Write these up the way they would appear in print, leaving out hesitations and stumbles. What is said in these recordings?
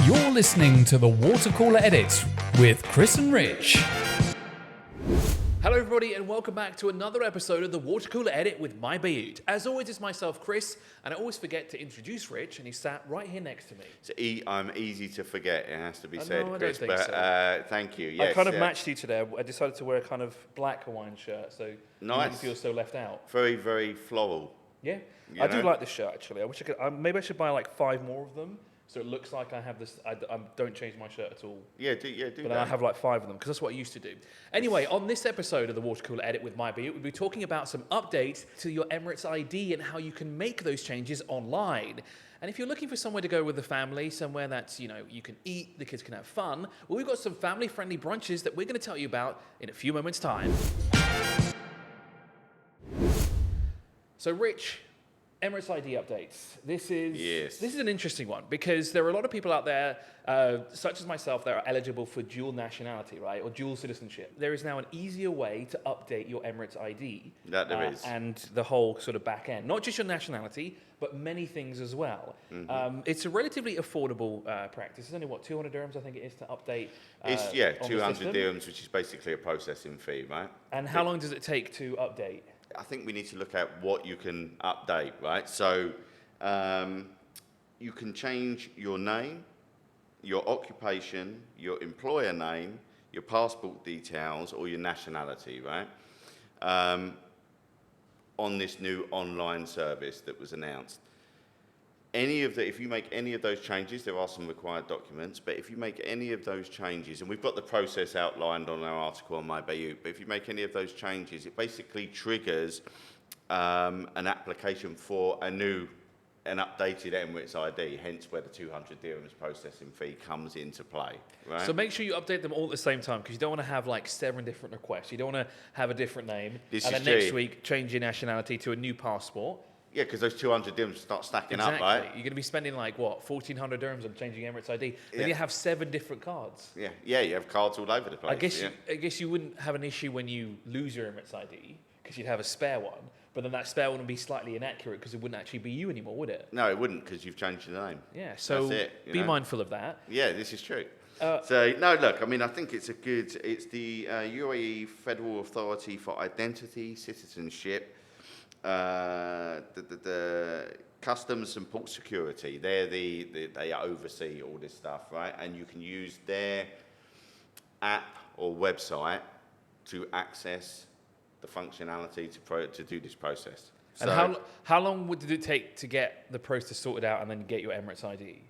You're listening to the Water Cooler Edit with Chris and Rich. Hello everybody and welcome back to another episode of the Water Cooler Edit with mybayut. As always, it's myself, Chris, and I always forget to introduce Rich, and he's sat right here next to me. So I'm easy to forget, it has to be said, no, I Chris, don't think but thank you. Yes, I kind of matched you today. I decided to wear a kind of black Hawaiian shirt, so you didn't feel so left out. Very, very floral. Yeah, You I do know? like this shirt actually. I wish I could. Maybe I should buy like 5 more of them, so it looks like I have this. I don't change my shirt at all. Do But that. then I have like 5 of them because that's what I used to do. Anyway, on this episode of the Water Cooler Edit with mybayut, we'll be talking about some updates to your Emirates ID and how you can make those changes online. And if you're looking for somewhere to go with the family, somewhere that's, you can eat, the kids can have fun, well, we've got some family-friendly brunches that we're going to tell you about in a few moments' time. So, Rich, Emirates ID updates. This is an interesting one because there are a lot of people out there, such as myself, that are eligible for dual nationality, right, or dual citizenship. There is now an easier way to update your Emirates ID. That there is. And the whole sort of back end, not just your nationality, but many things as well. Mm-hmm. It's a relatively affordable practice. It's only, 200 dirhams, I think it is, to update. It's, on the 200 system. dirhams, which is basically a processing fee, right? And how long does it take to update? I think we need to look at what you can update, right? So you can change your name, your occupation, your employer name, your passport details, or your nationality, right? On this new online service that was announced. If you make any of those changes, there are some required documents, but if you make any of those changes, and we've got the process outlined on our article on mybayut, but if you make any of those changes, it basically triggers an application for an updated Emirates ID, hence where the 200 dirhams processing fee comes into play, right? So make sure you update them all at the same time because you don't want to have like 7 different requests. You don't want to have a different name and then next week change your nationality to a new passport. Yeah, because those 200 dirhams start stacking up, Exactly. right? You're going to be spending like, 1,400 dirhams on changing Emirates ID. Then you have 7 different cards. Yeah, you have cards all over the place. I guess you wouldn't have an issue when you lose your Emirates ID because you'd have a spare one. But then that spare one would be slightly inaccurate because it wouldn't actually be you anymore, would it? No, it wouldn't because you've changed your name. Yeah, so That's it, be mindful of that. Yeah, this is true. I think it's it's the UAE Federal Authority for Identity, Citizenship, the Customs and Port Security. They oversee all this stuff, right? And you can use their app or website to access the functionality to do this process. And how long did it take to get the process sorted out and then get your Emirates ID?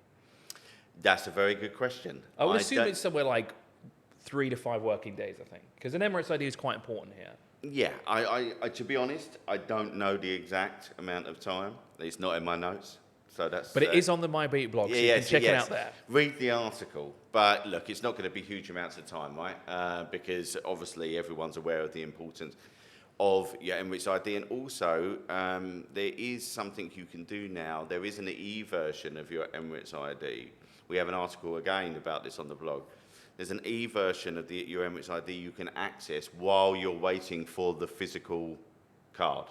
That's a very good question. I would assume it's somewhere like 3 to 5 working days, I think, because an Emirates ID is quite important here. Yeah, I to be honest, I don't know the exact amount of time. It's not in my notes, so that's. But it is on the mybayut blog, so you can check it out there. Read the article, but look, it's not going to be huge amounts of time, right? Because obviously everyone's aware of the importance of your Emirates ID, and also there is something you can do now. There is an e-version of your Emirates ID. We have an article again about this on the blog. There's an e-version of your Emirates ID you can access while you're waiting for the physical card,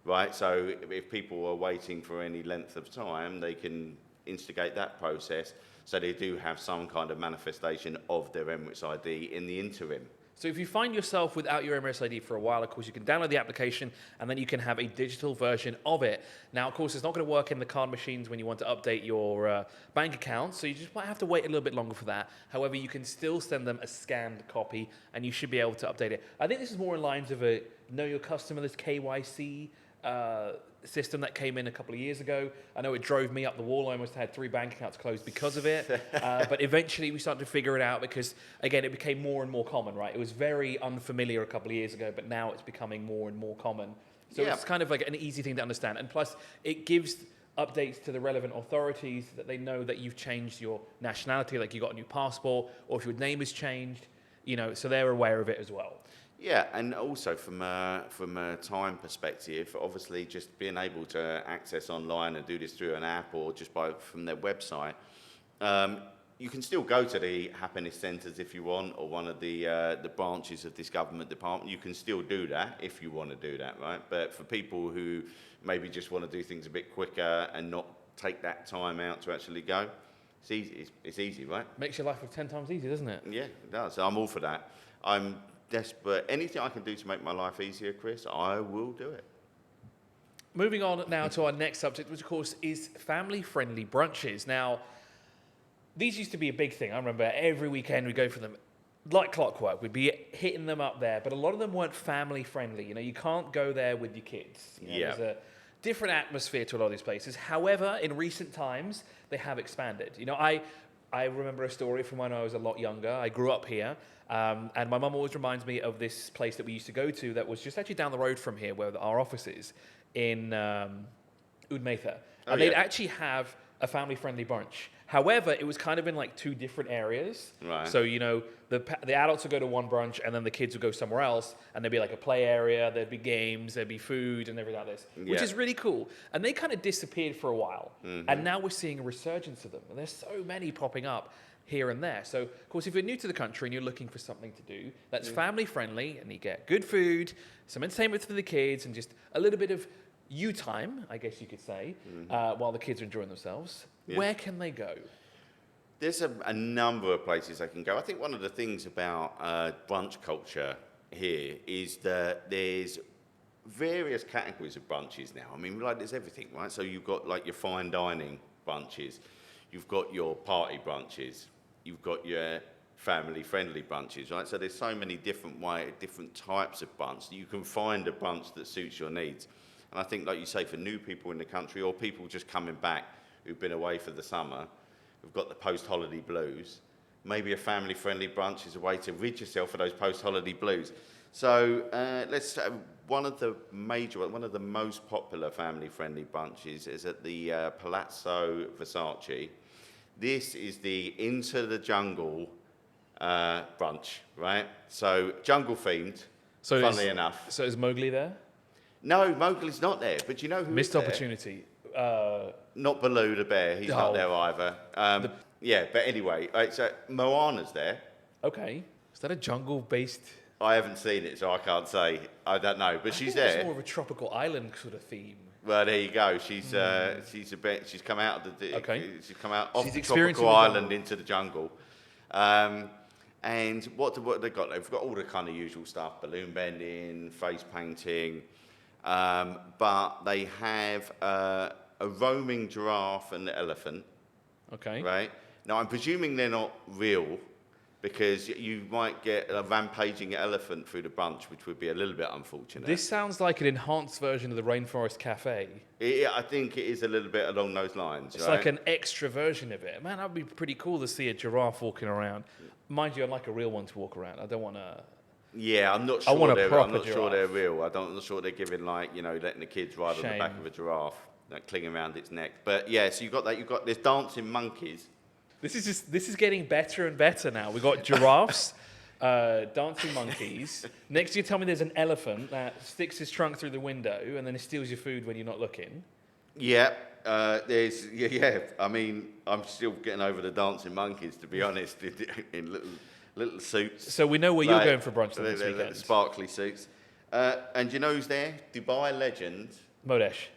right? So if people are waiting for any length of time, they can instigate that process so they do have some kind of manifestation of their Emirates ID in the interim. So if you find yourself without your Emirates ID for a while, of course, you can download the application and then you can have a digital version of it. Now, of course, it's not going to work in the card machines when you want to update your bank account, so you just might have to wait a little bit longer for that. However, you can still send them a scanned copy and you should be able to update it. I think this is more in lines of a Know Your Customer, this KYC system that came in a couple of years ago. I know it drove me up the wall. I almost had 3 bank accounts closed because of it. But eventually we started to figure it out because, again, it became more and more common, right? It was very unfamiliar a couple of years ago, but now it's becoming more and more common. So it's kind of like an easy thing to understand. And plus, it gives updates to the relevant authorities that they know that you've changed your nationality, like you got a new passport, or if your name has changed, so they're aware of it as well. Yeah, and also from a time perspective, obviously just being able to access online and do this through an app or just from their website, you can still go to the happiness centres if you want, or one of the branches of this government department. You can still do that if you want to do that, right? But for people who maybe just want to do things a bit quicker and not take that time out to actually go, It's easy. It's easy, right? Makes your life 10 times easier, doesn't it? Yeah, it does. I'm all for that. I'm desperate. Anything I can do to make my life easier, Chris, I will do it. Moving on now to our next subject, which of course is family-friendly brunches. Now, these used to be a big thing. I remember every weekend we'd go for them like clockwork. We'd be hitting them up there, but a lot of them weren't family-friendly. You know, you can't go there with your kids. You know, Yeah. There's a different atmosphere to a lot of these places. However, in recent times, they have expanded. You know, I remember a story from when I was a lot younger. I grew up here, and my mum always reminds me of this place that we used to go to that was just actually down the road from here, where our office is, in Udmatha. Oh, And they'd yeah. actually have a family-friendly brunch. However, it was kind of in like two different areas. Right. So, you know, the adults would go to one brunch and then the kids would go somewhere else, and there'd be like a play area, there'd be games, there'd be food and everything like this, which Yeah. is really cool. And they kind of disappeared for a while. And now we're seeing a resurgence of them. And there's so many popping up here and there. So, of course, if you're new to the country and you're looking for something to do that's family-friendly and you get good food, some entertainment for the kids, and just a little bit of you time, I guess you could say, while the kids are enjoying themselves, where can they go? There's a number of places they can go. I think one of the things about brunch culture here is that there's various categories of brunches now. I mean, like there's everything, right? So you've got like your fine dining brunches, you've got your party brunches, you've got your family-friendly brunches, right? So there's so many different types of brunch. You can find a brunch that suits your needs. And I think, like you say, for new people in the country or people just coming back who've been away for the summer, who've got the post-holiday blues, maybe a family-friendly brunch is a way to rid yourself of those post-holiday blues. So one of the most popular family-friendly brunches is at the Palazzo Versace. This is the Into the Jungle brunch, right? So jungle themed, funnily enough. So is Mowgli there? No, Mowgli's not there, but you know who Missed is there? opportunity. Not Baloo the bear, he's not Oh. there either. Yeah, but anyway, so Moana's there. Okay. Is that a jungle-based? I haven't seen it, so I can't say. I don't know, but she's It's there. more of a tropical island sort of theme. Well, there you go. She's she's come out of the Okay. she's come out off She's the experiencing tropical the island jungle. into the jungle. And what have they got? They've got all the kind of usual stuff: balloon bending, face painting, but they have a roaming giraffe and elephant. Okay. Right. Now, I'm presuming they're not real because you might get a rampaging elephant through the brunch, which would be a little bit unfortunate. This sounds like an enhanced version of the Rainforest Cafe. I think it is a little bit along those lines. It's right? like an extra version of it. Man, that'd be pretty cool to see a giraffe walking around. Mind you, I'd like a real one to walk around. I don't want to... Yeah, I'm not I want a sure. I'm proper not sure giraffe. they're real. I'm not sure they're giving letting the kids ride on the back Shame. of a giraffe, clinging around its neck. But yeah, so you got that. You've got there's dancing monkeys. This is getting better and better now. We've got giraffes, dancing monkeys. Next, you tell me there's an elephant that sticks his trunk through the window and then it steals your food when you're not looking. Yeah, yeah. I mean, I'm still getting over the dancing monkeys, to be honest, in little suits. So we know where you're going for brunch then this They're weekend. sparkly suits. And you know who's there? Dubai legend. Modesh.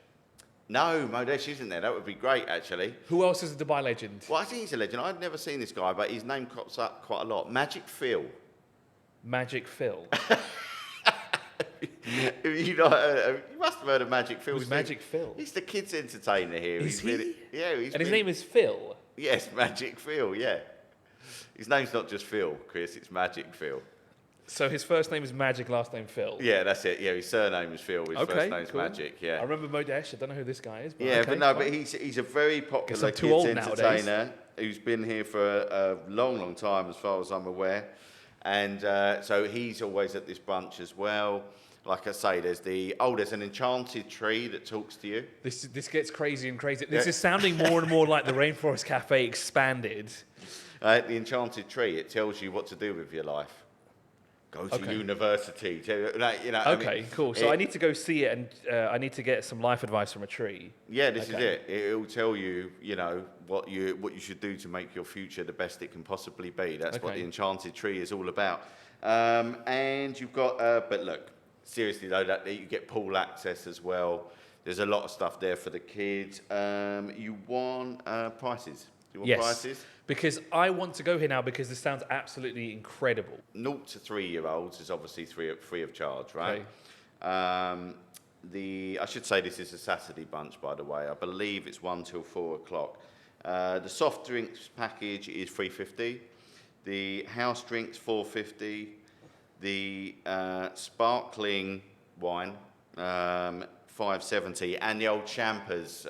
No, Modesh isn't there. That would be great, actually. Who else is a Dubai legend? Well, I think he's a legend. I'd never seen this guy, but his name crops up quite a lot. Magic Phil. Magic Phil. You must have heard of Magic Phil. Who's Magic Phil? He's the kids' entertainer here. Is He's he? Yeah. And his name is Phil. Yes, Magic Phil, yeah. His name's not just Phil, Chris, it's Magic Phil. So his first name is Magic, last name Phil. Yeah, that's it. Yeah, his surname is Phil, his Okay, first name's cool. Magic, I yeah. remember Modesh. I don't know who this guy is. But Yeah, okay, but no, fine. but he's a very popular I'm too kids old entertainer nowadays. who's been here for a long, long time, as far as I'm aware. And so he's always at this brunch as well. Like I say, there's an enchanted tree that talks to you. This gets crazy and crazy. This Yeah. is sounding more and more like the Rainforest Cafe expanded. The enchanted tree, it tells you what to do with your life. Go to Okay. university. Okay, cool. So I need to go see it, and I need to get some life advice from a tree. Yeah, this is Okay. it. It will tell you, what you should do to make your future the best it can possibly be. That's what Okay. the enchanted tree is all about. And you've got, but look, seriously though, that you get pool access as well. There's a lot of stuff there for the kids. You want prices. Do you want Yes. prices? Because I want to go here now because this sounds absolutely incredible. 0 to 3-year-olds is obviously free of charge, right? Okay. I should say this is a Saturday bunch, by the way. I believe it's 1 till 4 o'clock. The soft drinks package is $3.50. The house drinks $4.50. The sparkling wine $5.70, and the old champers,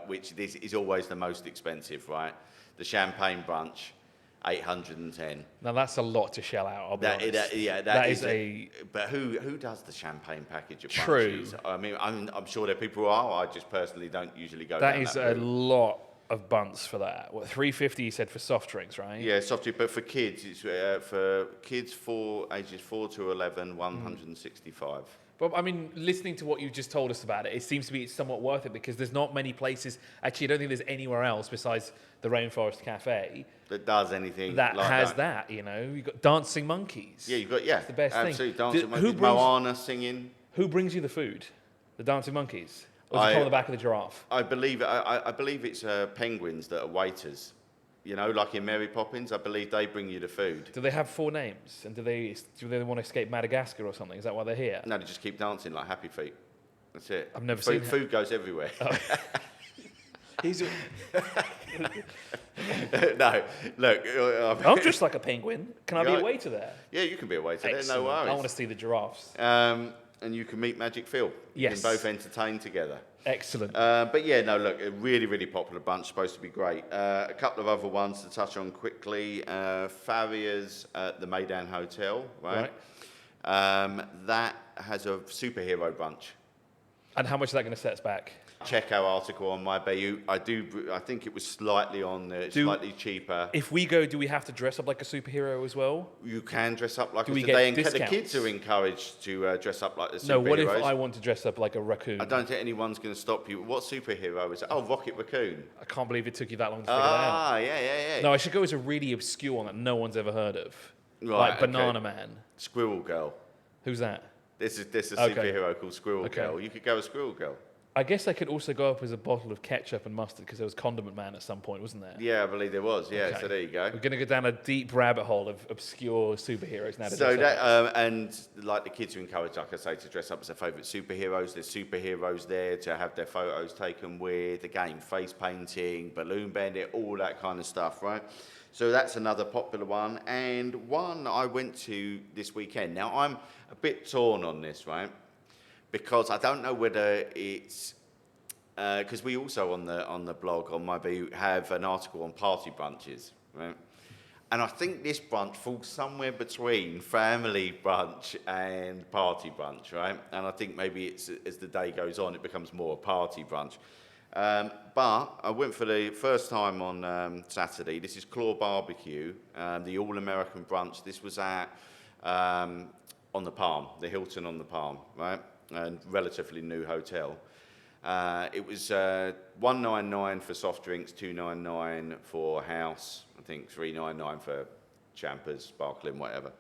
which this is always the most expensive, right? The champagne brunch, $810. Now that's a lot to shell out. I'll be honest. That is But who does the champagne package at True. Brunches? I mean, I'm sure there are people who are. I just personally don't usually go. That down is that a route. lot of bunts for that. What, $3.50 you said for soft drinks, right? Yeah, soft drink, but for kids, it's for kids ages 4 to 11, 165. But I mean, listening to what you just told us about it, it seems to be somewhat worth it because there's not many places. Actually, I don't think there's anywhere else besides the Rainforest Cafe That does anything that like has that. You know, you've got dancing monkeys. Yeah, It's the best thing. absolutely. Dancing Who monkeys, brings- Moana singing. Who brings you the food? The dancing monkeys? Or does it come on the back of the giraffe? I believe it's penguins that are waiters. You know, like in Mary Poppins, I believe they bring you the food. Do they have 4 names? And do they want to escape Madagascar or something? Is that why they're here? No, they just keep dancing like Happy Feet. That's it. I've never food, seen food goes everywhere. He's No, look. I'm just like a penguin. Can I be a Right. waiter there? Yeah, you can be a waiter there, no Excellent. worries. I want to see the giraffes. And you can meet Magic Phil. Yes. You can both entertain together. Excellent. But yeah, no, look, a really, really popular bunch, supposed to be great. A couple of other ones to touch on quickly. Farriers at the Maydan Hotel, right? That has a superhero bunch. And how much is that going to set us back? Check our article on mybayut. I think it was slightly slightly cheaper. If we go, do we have to dress up like a superhero as well? You can dress up like Do a we today, get and the discounts? kids are encouraged to dress up like the superheroes. No, what if I want to dress up like a raccoon? I don't think anyone's going to stop you. What superhero is it? Oh, Rocket Raccoon. I can't believe it took you that long to figure that out. Ah, yeah. No, I should go as a really obscure one that no one's ever heard of. Right, Like okay. Banana Man. Squirrel Girl. Who's that? This is a Okay. superhero called Squirrel Okay. Girl. You could go as Squirrel Girl. I guess I could also go up as a bottle of ketchup and mustard because there was Condiment Man at some point, wasn't there? Yeah, I believe there was. Yeah, Okay. so there you go. We're going to go down a deep rabbit hole of obscure superheroes now. to So dress up that and like the kids are encouraged, like I say, to dress up as their favourite superheroes. There's superheroes there to have their photos taken with. Again, face painting, balloon bending, all that kind of stuff, right? So that's another popular one, and one I went to this weekend. Now I'm a bit torn on this, right? Because I don't know whether it's because we also on the blog on mybayut have an article on party brunches, right? And I think this brunch falls somewhere between family brunch and party brunch, right? And I think maybe it's as the day goes on, it becomes more a party brunch. But I went for the first time on Saturday. This is Claw Barbecue, the all-American brunch. This was at on the Palm, the Hilton on the Palm, right? And relatively new hotel. It was $199 for soft drinks, $299 for house, I think $399 for champers, sparkling, whatever.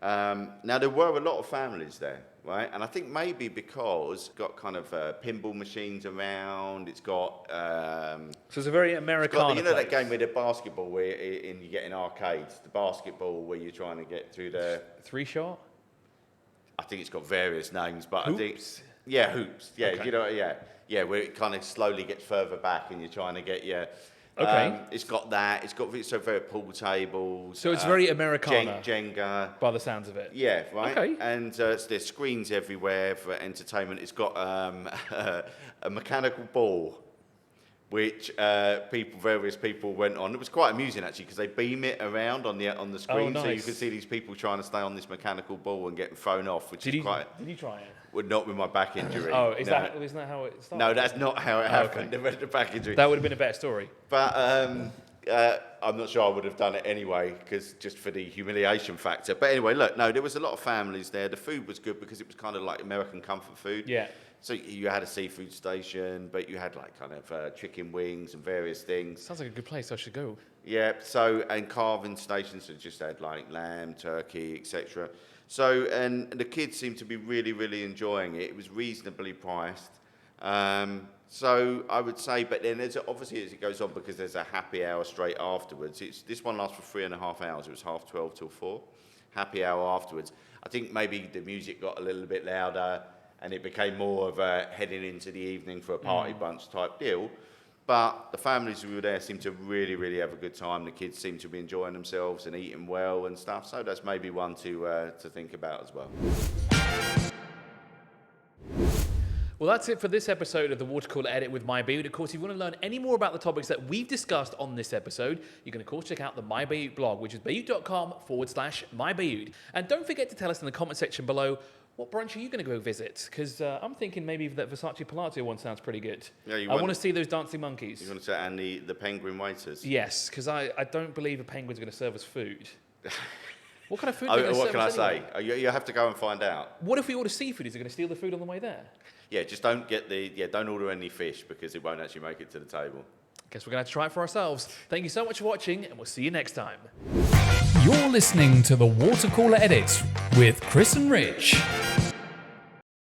Now there were a lot of families there, right? And I think maybe because it's got kind of pinball machines around, it's got So it's a very Americana you know that place. game with the basketball where you get in arcades, the basketball where you're trying to get through the. 3-shot? I think it's got various names, but Hoops? I think yeah, hoops. Yeah, Okay. you know, yeah, where it kind of slowly gets further back, and you're trying to get your. Okay. It's got that. It's got so very pool tables. So it's very Americana. Jenga. By the sounds of it. Yeah, right. Okay. And there's screens everywhere for entertainment. It's got a mechanical ball, which various people went on. It was quite amusing actually because they beam it around on the screen, so you nice. could see these people trying to stay on this mechanical ball and getting thrown off, which Did is you quite. Did you try it? Would not with my back injury. Oh, isn't no. that how it started? No, that's not how it happened. okay. The back injury. That would have been a better story. But I'm not sure I would have done it anyway, because just for the humiliation factor. But anyway, look, no, there was a lot of families there. The food was good because it was kind of like American comfort food. Yeah. So you had a seafood station, but you had like kind of chicken wings and various things. Sounds like a good place. I should go. Yeah. So and carving stations that just had like lamb, turkey, etc. So and the kids seemed to be really, really enjoying it. It was reasonably priced. So I would say, but then there's obviously as it goes on, because there's a happy hour straight afterwards. This one lasts for 3.5 hours. It was 12:30 till 4. Happy hour afterwards. I think maybe the music got a little bit louder, and it became more of a heading into the evening for a party brunch type deal. But the families who were there seemed to really, really have a good time. The kids seemed to be enjoying themselves and eating well and stuff. So that's maybe one to think about as well. Well, that's it for this episode of the Water Cooler Edit with mybayut. Of course, if you want to learn any more about the topics that we've discussed on this episode, you can, of course, check out the mybayut blog, which is bayut.com/mybayut. And don't forget to tell us in the comment section below, what brunch are you going to go visit? Because I'm thinking maybe that Versace Palazzo one sounds pretty good. Yeah, I want to see those dancing monkeys. You want to say, and the penguin waiters? Yes, because I don't believe a penguin's going to serve us food. What kind of food are they going to What serve can I us say? anyway? You have to go and find out. What if we order seafood? Is it going to steal the food on the way there? Yeah, just don't don't order any fish, because it won't actually make it to the table. Guess we're going to have to try it for ourselves. Thank you so much for watching, and we'll see you next time. You're listening to the Water Cooler Edit with Chris and Rich.